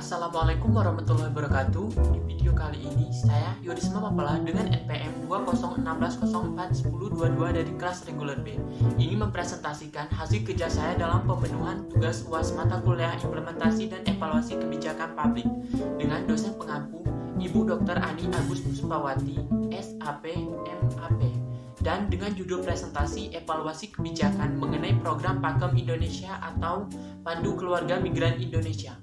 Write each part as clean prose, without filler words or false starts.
Assalamualaikum warahmatullahi wabarakatuh. Di video kali ini saya Yudisma Mapala dengan NPM 2016041022 dari kelas reguler B ingin mempresentasikan hasil kerja saya dalam pemenuhan tugas UAS mata kuliah implementasi dan evaluasi kebijakan publik dengan dosen pengampu Ibu Dr. Ani Agus Puspawati, SAP, MAP, dan dengan judul presentasi evaluasi kebijakan mengenai program Pakem Indonesia atau Pandu Keluarga Migran Indonesia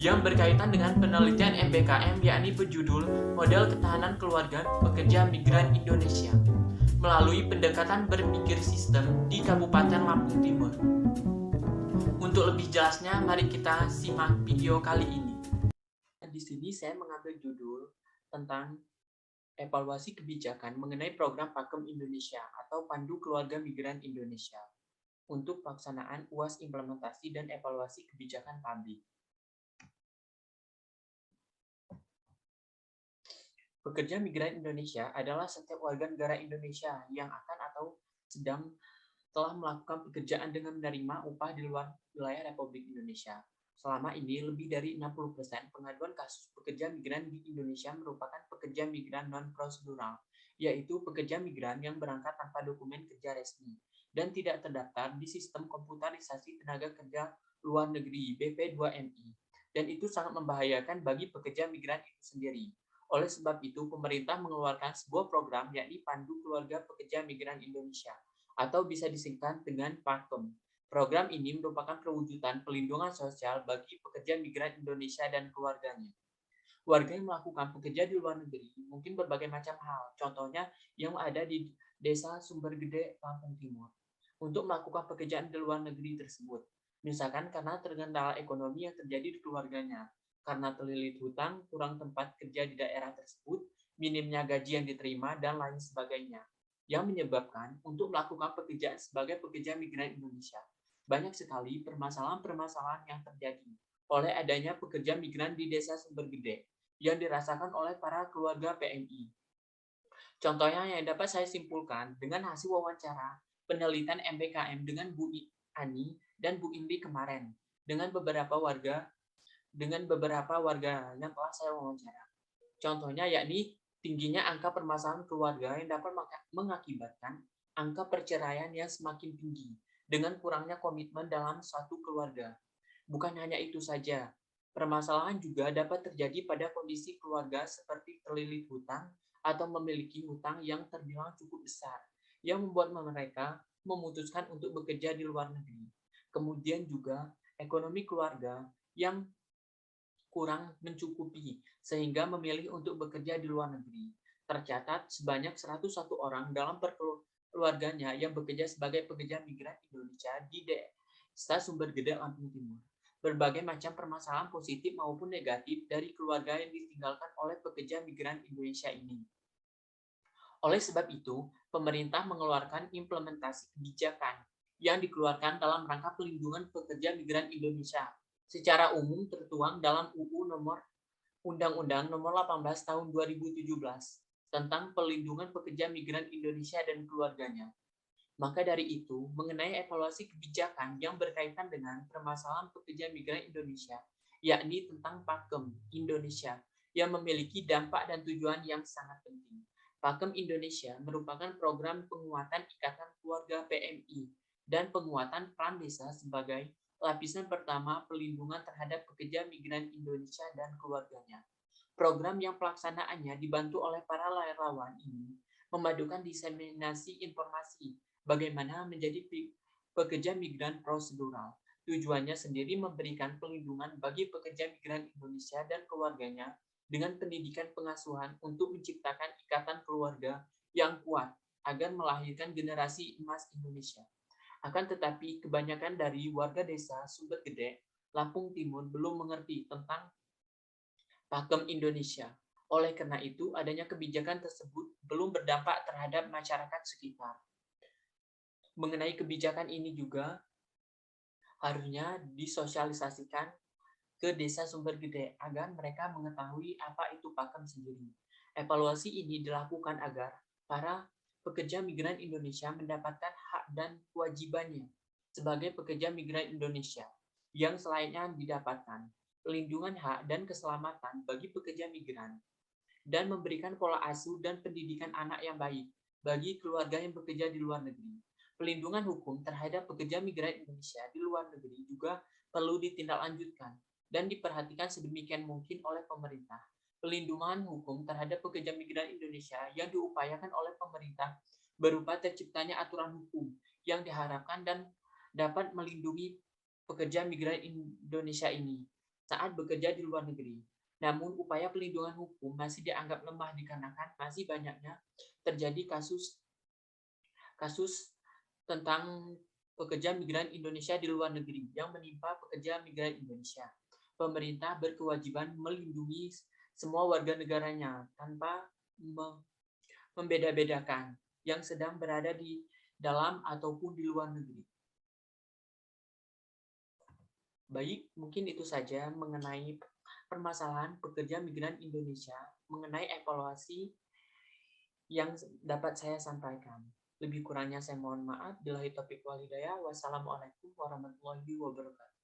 yang berkaitan dengan penelitian MBKM, yakni berjudul Model Ketahanan Keluarga Pekerja Migran Indonesia melalui pendekatan berpikir sistem di Kabupaten Lampung Timur. Untuk lebih jelasnya, mari kita simak video kali ini. Di sini saya mengambil judul tentang evaluasi kebijakan mengenai program Pakem Indonesia atau Pandu Keluarga Migran Indonesia untuk pelaksanaan UAS implementasi dan evaluasi kebijakan publik. Pekerja migran Indonesia adalah setiap warga negara Indonesia yang akan atau sedang telah melakukan pekerjaan dengan menerima upah di luar wilayah Republik Indonesia. Selama ini, lebih dari 60% pengaduan kasus pekerja migran di Indonesia merupakan pekerja migran non-prosedural, yaitu pekerja migran yang berangkat tanpa dokumen kerja resmi dan tidak terdaftar di sistem komputerisasi tenaga kerja luar negeri BP2MI, dan itu sangat membahayakan bagi pekerja migran itu sendiri. Oleh sebab itu, pemerintah mengeluarkan sebuah program yakni Pandu Keluarga Pekerja Migran Indonesia atau bisa disingkat dengan PAKEM. Program ini merupakan perwujudan pelindungan sosial bagi pekerja migran Indonesia dan keluarganya. Warga yang melakukan pekerja di luar negeri mungkin berbagai macam hal, contohnya yang ada di Desa Sumbergede, Lampung Timur, untuk melakukan pekerjaan di luar negeri tersebut. Misalkan karena terkendala ekonomi yang terjadi di keluarganya, karena terlilit hutang, kurang tempat kerja di daerah tersebut, minimnya gaji yang diterima, dan lain sebagainya, yang menyebabkan untuk melakukan pekerjaan sebagai pekerja migran Indonesia. Banyak sekali permasalahan-permasalahan yang terjadi oleh adanya pekerja migran di Desa Sumbergede yang dirasakan oleh para keluarga PMI. Contohnya yang dapat saya simpulkan dengan hasil wawancara penelitian MBKM dengan Bu Ani dan Bu Indi kemarin, dengan beberapa warga yang telah saya wawancara. Contohnya yakni tingginya angka permasalahan keluarga yang dapat mengakibatkan angka perceraian yang semakin tinggi dengan kurangnya komitmen dalam suatu keluarga. Bukan hanya itu saja, permasalahan juga dapat terjadi pada kondisi keluarga seperti terlilit hutang atau memiliki hutang yang terbilang cukup besar, yang membuat mereka memutuskan untuk bekerja di luar negeri. Kemudian juga ekonomi keluarga yang kurang mencukupi sehingga memilih untuk bekerja di luar negeri. Tercatat sebanyak 101 orang dalam keluarganya yang bekerja sebagai pekerja migran Indonesia di Desa Sumbergede, Lampung Timur. Berbagai macam permasalahan positif maupun negatif dari keluarga yang ditinggalkan oleh pekerja migran Indonesia ini. Oleh sebab itu, pemerintah mengeluarkan implementasi kebijakan yang dikeluarkan dalam rangka pelindungan pekerja migran Indonesia secara umum tertuang dalam Undang-Undang Nomor 18 Tahun 2017 tentang Pelindungan Pekerja Migran Indonesia dan Keluarganya. Maka dari itu, mengenai evaluasi kebijakan yang berkaitan dengan permasalahan pekerja migran Indonesia, yakni tentang Pakem Indonesia yang memiliki dampak dan tujuan yang sangat penting. Pakem Indonesia merupakan program penguatan ikatan keluarga PMI dan penguatan peran desa sebagai lapisan pertama pelindungan terhadap pekerja migran Indonesia dan keluarganya. Program yang pelaksanaannya dibantu oleh para relawan ini memadukan diseminasi informasi bagaimana menjadi pekerja migran prosedural. Tujuannya sendiri memberikan pelindungan bagi pekerja migran Indonesia dan keluarganya dengan pendidikan pengasuhan untuk menciptakan ikatan keluarga yang kuat agar melahirkan generasi emas Indonesia. Akan tetapi, kebanyakan dari warga desa Sumbergede, Lampung Timur belum mengerti tentang Pakem Indonesia. Oleh karena itu, adanya kebijakan tersebut belum berdampak terhadap masyarakat sekitar. Mengenai kebijakan ini juga harusnya disosialisasikan ke desa Sumbergede agar mereka mengetahui apa itu Pakem sendiri. Evaluasi ini dilakukan agar para pekerja migran Indonesia mendapatkan hak dan kewajibannya sebagai pekerja migran Indonesia yang selainnya didapatkan. pelindungan hak dan keselamatan bagi pekerja migran, dan memberikan pola asuh dan pendidikan anak yang baik bagi keluarga yang bekerja di luar negeri. Pelindungan hukum terhadap pekerja migran Indonesia di luar negeri juga perlu ditindaklanjutkan dan diperhatikan sedemikian mungkin oleh pemerintah. Pelindungan hukum terhadap pekerja migran Indonesia yang diupayakan oleh pemerintah berupa terciptanya aturan hukum yang diharapkan dan dapat melindungi pekerja migran Indonesia ini saat bekerja di luar negeri. Namun, upaya pelindungan hukum masih dianggap lemah dikarenakan masih banyaknya terjadi kasus kasus tentang pekerja migran Indonesia di luar negeri yang menimpa pekerja migran Indonesia. Pemerintah berkewajiban melindungi semua warga negaranya tanpa membeda-bedakan yang sedang berada di dalam ataupun di luar negeri. Baik, mungkin itu saja mengenai permasalahan pekerja migran Indonesia, mengenai evaluasi yang dapat saya sampaikan. Lebih kurangnya saya mohon maaf. Billahi taufiq wal hidayah. Wassalamualaikum warahmatullahi wabarakatuh.